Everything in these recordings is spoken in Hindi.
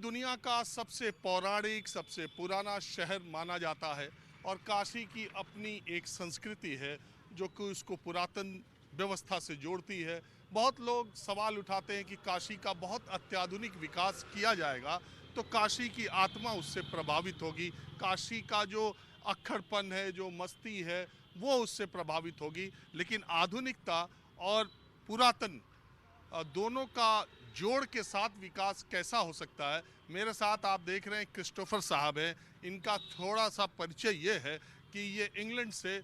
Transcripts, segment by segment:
दुनिया का सबसे पौराणिक, सबसे पुराना शहर माना जाता है और काशी की अपनी एक संस्कृति है जो कि उसको पुरातन व्यवस्था से जोड़ती है। बहुत लोग सवाल उठाते हैं कि काशी का बहुत अत्याधुनिक विकास किया जाएगा तो काशी की आत्मा उससे प्रभावित होगी, काशी का जो अक्खड़पन है, जो मस्ती है, वो उससे प्रभावित होगी। लेकिन आधुनिकता और पुरातन दोनों का जोड़ के साथ विकास कैसा हो सकता है। मेरे साथ आप देख रहे हैं क्रिस्टोफर साहब हैं। इनका थोड़ा सा परिचय ये है कि ये इंग्लैंड से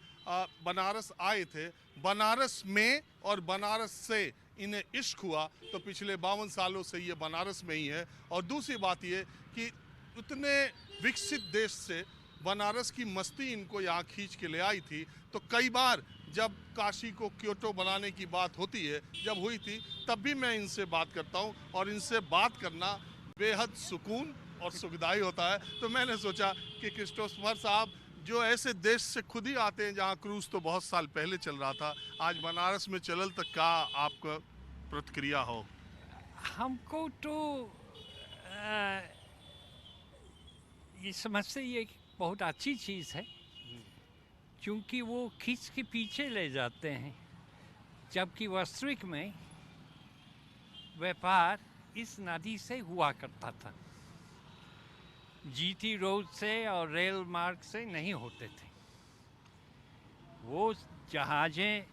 बनारस आए थे। बनारस में और बनारस से इन्हें इश्क हुआ तो पिछले 52 सालों से ये बनारस में ही है। और दूसरी बात ये कि उतने विकसित देश से बनारस की मस्ती इनको यहाँ खींच के ले आई थी। तो कई बार जब काशी को क्योटो बनाने की बात होती है, जब हुई थी, तब भी मैं इनसे बात करता हूँ और इनसे बात करना बेहद सुकून और सुखदायी होता है। तो मैंने सोचा कि क्रिस्टोफर साहब जो ऐसे देश से खुद ही आते हैं जहाँ क्रूज़ तो बहुत साल पहले चल रहा था, आज बनारस में चलल, तक का आपका प्रतिक्रिया हो? हमको तो ये समझते ये बहुत अच्छी चीज़ है, क्योंकि वो खींच के पीछे ले जाते हैं, जबकि वास्तविक में व्यापार इस नदी से हुआ करता था। जीटी रोड से और रेल मार्ग से नहीं होते थे। वो जहाज़ें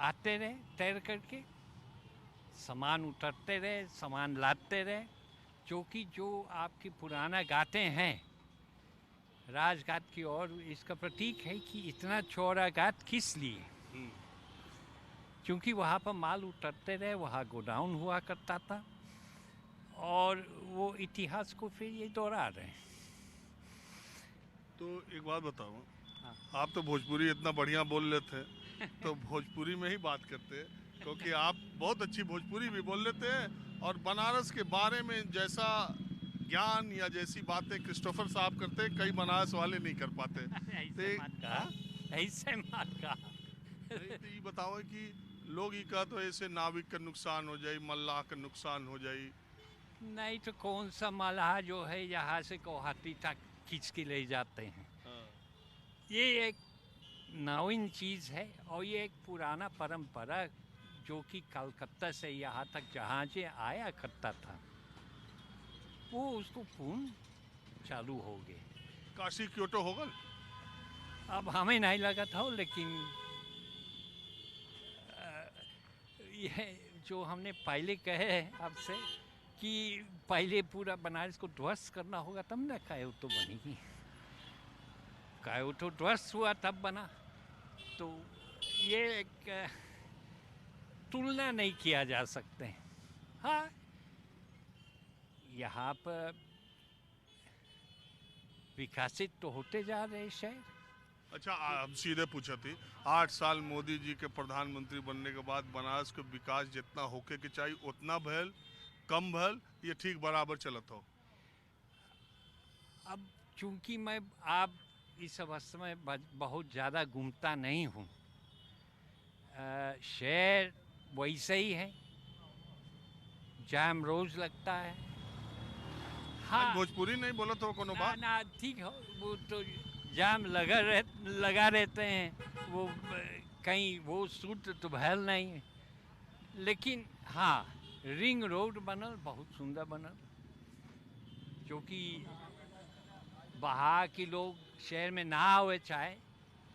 आते रहे तैर करके, सामान उतरते रहे, सामान लाते रहे, जो आपकी पुराना गाते हैं राजघाट की ओर, इसका प्रतीक है कि इतना चौड़ा घाट किस लिए, क्योंकि वहाँ पर माल उतरते रहे, वहाँ गोडाउन हुआ करता था और वो इतिहास को फिर ये दोहरा रहे हैं। तो एक बात बताओ, हाँ। आप तो भोजपुरी इतना बढ़िया बोल लेते हैं तो भोजपुरी में ही बात करते हैं, क्योंकि आप बहुत अच्छी भोजपुरी भी बोल लेते हैं और बनारस के बारे में जैसा ज्ञान या जैसी बातें क्रिस्टोफर साहब करते हैं, कई बनारस वाले नहीं कर पाते। ऐसे मत कहा, ऐसे मत कहा। नहीं तो ये बताओ कि लोग ये कहते हैं ऐसे नाविक का नुकसान हो जाए, मल्लाह का नुकसान हो जाए। नहीं तो कौन सा मलाह जो है यहाँ से गुवाहाटी तक खींच के ले जाते हैं। हाँ। ये एक नवीन चीज़ है और ये एक पुराना परंपरा जो कि कलकत्ता से यहाँ तक जहाज़ें आया करता था, वो उसको पूर्ण चालू हो गए। काशी क्योटो होगा? अब हमें नहीं लगा था, लेकिन ये जो हमने पहले कहे हैं आपसे कि पहले पूरा बनारस को ध्वस्त करना होगा तब ना कायोटो बनेगी। कायोटो ध्वस्त हुआ तब बना। तो ये एक तुलना नहीं किया जा सकते। हाँ, यहाँ पर विकसित तो होते जा रहे शहर। अच्छा, हम सीधे पूछा थी, 8 साल मोदी जी के प्रधानमंत्री बनने के बाद बनारस के विकास जितना होके के चाहिए उतना भयल, कम भयल, ये ठीक बराबर चलत हो? अब चूंकि मैं आप इस अवस्था में बहुत ज़्यादा घूमता नहीं हूँ, शहर वैसे ही है, जाम रोज लगता है। हाँ, भोजपुरी नहीं बोला तो कोनो बात ना ठीक हो, वो तो जाम लगा रहते हैं, वो कहीं वो सूट तो भयल नहीं है। लेकिन हाँ, रिंग रोड बनल, बहुत सुंदर बनल, जो कि बाहर के लोग शहर में ना आवे चाहे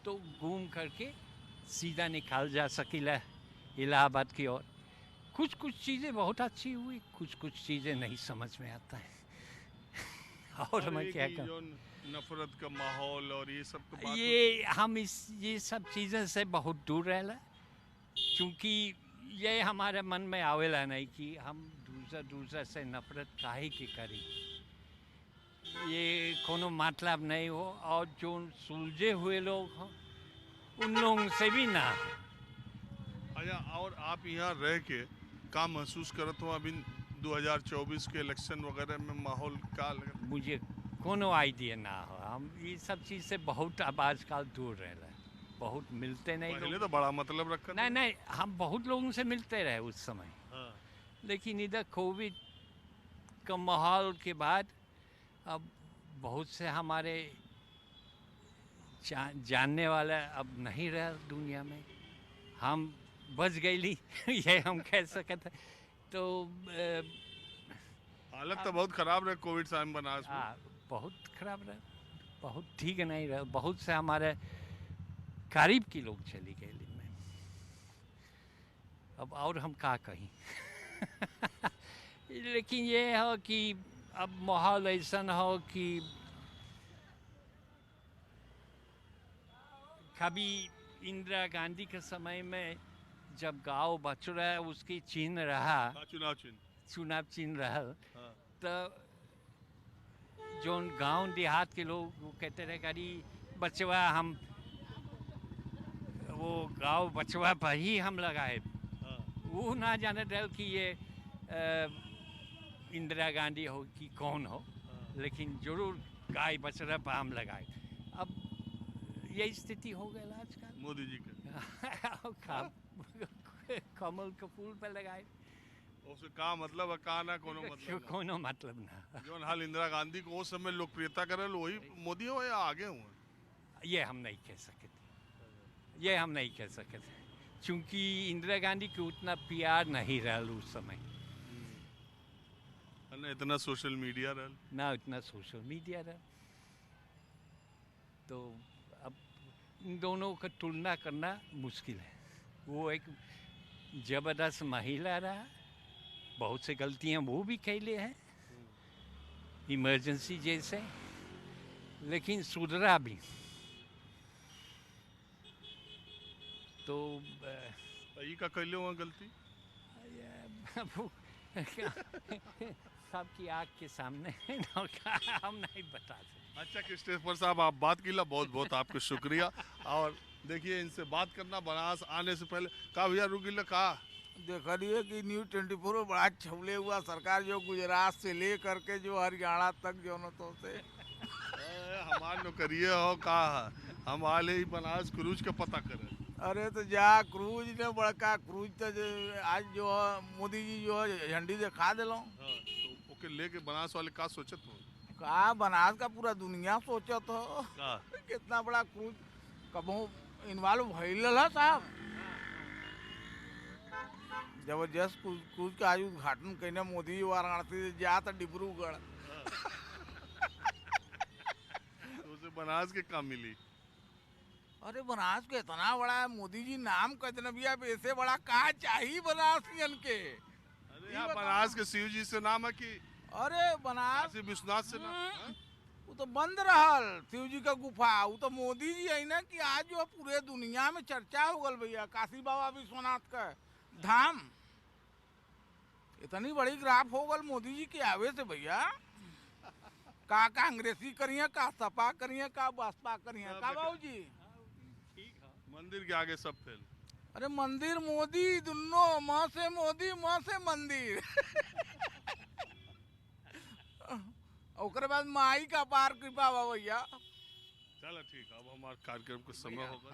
तो घूम करके सीधा निकाल जा सकीला इलाहाबाद की ओर। कुछ चीज़ें बहुत अच्छी हुई, कुछ चीज़ें नहीं समझ में आता है। और मैं क्या कहूँ, नफरत का माहौल और ये सब का बात ये सब चीज़ें से बहुत दूर रहला, क्योंकि ये हमारे मन में आवेला नहीं कि हम दूसरा से नफरत काहे की करी, ये कोनो मतलब नहीं हो। और जो सुलझे हुए लोग हों उन लोगों से भी ना हो। अच्छा, और आप यहाँ रह के का महसूस करत हो अभी 2024 के इलेक्शन वगैरह में माहौल का लगा? मुझे कोनो आइडिया ना हो, हम ये सब चीज़ से बहुत अब आजकल दूर रहे, बहुत मिलते नहीं पहले लोग। तो बड़ा मतलब रखा था। नहीं, हम बहुत लोगों से मिलते रहे उस समय। हाँ। लेकिन इधर कोविड का माहौल के बाद अब बहुत से हमारे जानने वाला अब नहीं रहा दुनिया में। हम बच गईली ये हम कह सकते। तो हालत तो बहुत खराब रहे कोविड टाइम बनास में। हाँ, बहुत खराब रहा, बहुत ठीक नहीं रहा। बहुत से हमारे करीब के लोग चली गए में। अब और हम का कहीं लेकिन ये हो कि अब माहौल ऐसा हो कि कभी इंदिरा गांधी के समय में जब गांव बच रहा है उसकी चिन्ह रहा, चुनाव चिन्ह रहा, हाँ। तो जो गांव देहात के लोग वो कहते रहे करी बचवा हम वो गांव बचवा पर ही हम लगाए। हाँ। वो ना जाने डर कि ये इंदिरा गांधी हो कि कौन हो, हाँ। लेकिन जरूर गाय बछड़ा पर हम लगाए। अब यही स्थिति हो गई आजकल मोदी जी के कमल के फूल पे लगाए। उससे का मतलब है, का ना कोनो मतलब कोनो मतलब ना। जो हाल इंदिरा गांधी को उस समय लोकप्रियता करल वही मोदी हो या आगे हुए, ये हम नहीं कह सकते, ये हम नहीं कह सकते, क्योंकि इंदिरा गांधी के उतना प्यार नहीं रहा उस समय, ना इतना सोशल मीडिया रहल, ना इतना सोशल मीडिया रहा। तो अब इन दोनों का तुलना करना मुश्किल है। वो एक जबरदस्त महिला रहा, बहुत से गलतियां वो भी कैले हैं इमरजेंसी जैसे, लेकिन सुधरा भी। तो ई का कैले हुआ गलती सबकी आँख के सामने हम नहीं बता सकते। अच्छा कृष्णेश्वर साहब, आप बात की ला, बहुत बहुत आपका शुक्रिया। और देखिए इनसे बात करना बनास आने से पहले का भैया रुकिल का देख रही कि न्यूज़ 24 बड़ा छवले हुआ सरकार जो गुजरात से ले करके जो हरियाणा तक जो न तो से हमार नौकरिए हो का हम आले ही बनास क्रूज का पता करें। अरे तो जा क्रूज ने बड़का क्रूज तो आज जो मोदी जी जो झंडी दिखा दिलो। तो ओके लेके बनास वाले का सोचत हो? का बनास का पूरा दुनिया सोचत हो का कितना बड़ा क्रूज कबो इन्वॉल्व भइल है साहब। जबरदस्त क्रूज का आज उद्घाटन करने मोदी जी वाराणसी से जा तो डिब्रूगढ़ तो उसे बनास के काम मिली। अरे बनास के इतना बड़ा है, मोदी जी नाम कहते भैया ऐसे बड़ा कहा चाहिए बनासियन के। अरे यहाँ बनास के शिव जी से नाम है कि अरे बनास विश्वनाथ से नाम? वो तो बंद रहल शिव जी का गुफा, वो तो मोदी जी है ना कि आज जो पूरे दुनिया में चर्चा हो गल भैया काशी बाबा विश्वनाथ का धाम। इतनी बड़ी ग्राफ हो गल मोदी जी के आवे से भैया। का कांग्रेसी करिए, का सपा करिए, का बसपा करिए, का बाबू जी मंदिर के आगे सब फेल। अरे मंदिर मोदी दोनों, माँ से मोदी माँ से मंदिर ओकरे बाद माई का पार कृपा बा भैया। चलो ठीक, अब हमारा कार्यक्रम का समय होगा।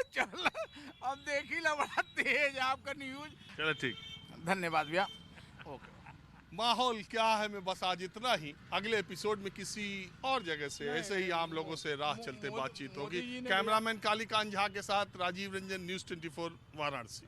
चल अब देखी ला बड़ा तेज आपका न्यूज। चलो ठीक, धन्यवाद भैया। ओके। माहौल क्या है मैं बस आज इतना ही। अगले एपिसोड में किसी और जगह से ऐसे ही आम लोगों से राह चलते बातचीत होगी। कैमरामैन कालीकांत झा के साथ राजीव रंजन, न्यूज़ 24 वाराणसी।